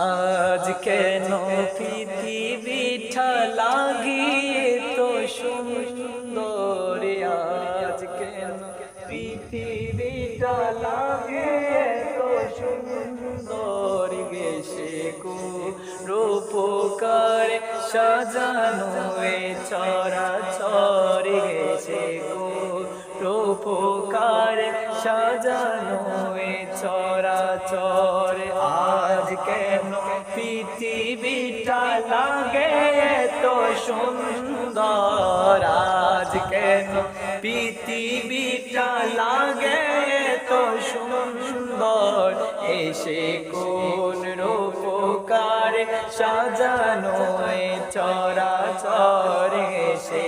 আজ কেন পৃথিবীটা লাগিয়ে তো সুন্দর, আজ কেন পৃথিবীটা লাগিয়ে তো সুন্দর, গেছে রূপকার সাজানো এ চরাচর, গেছে রূপকার সাজানো এ চরাচর। আজ কেন পৃথিবীটা লাগে তো সুন্দর, আজ কেন পৃথিবীটা লাগে তো সুন্দর, এসে কোন রূপকার সাজানো এ চরাচর, এসে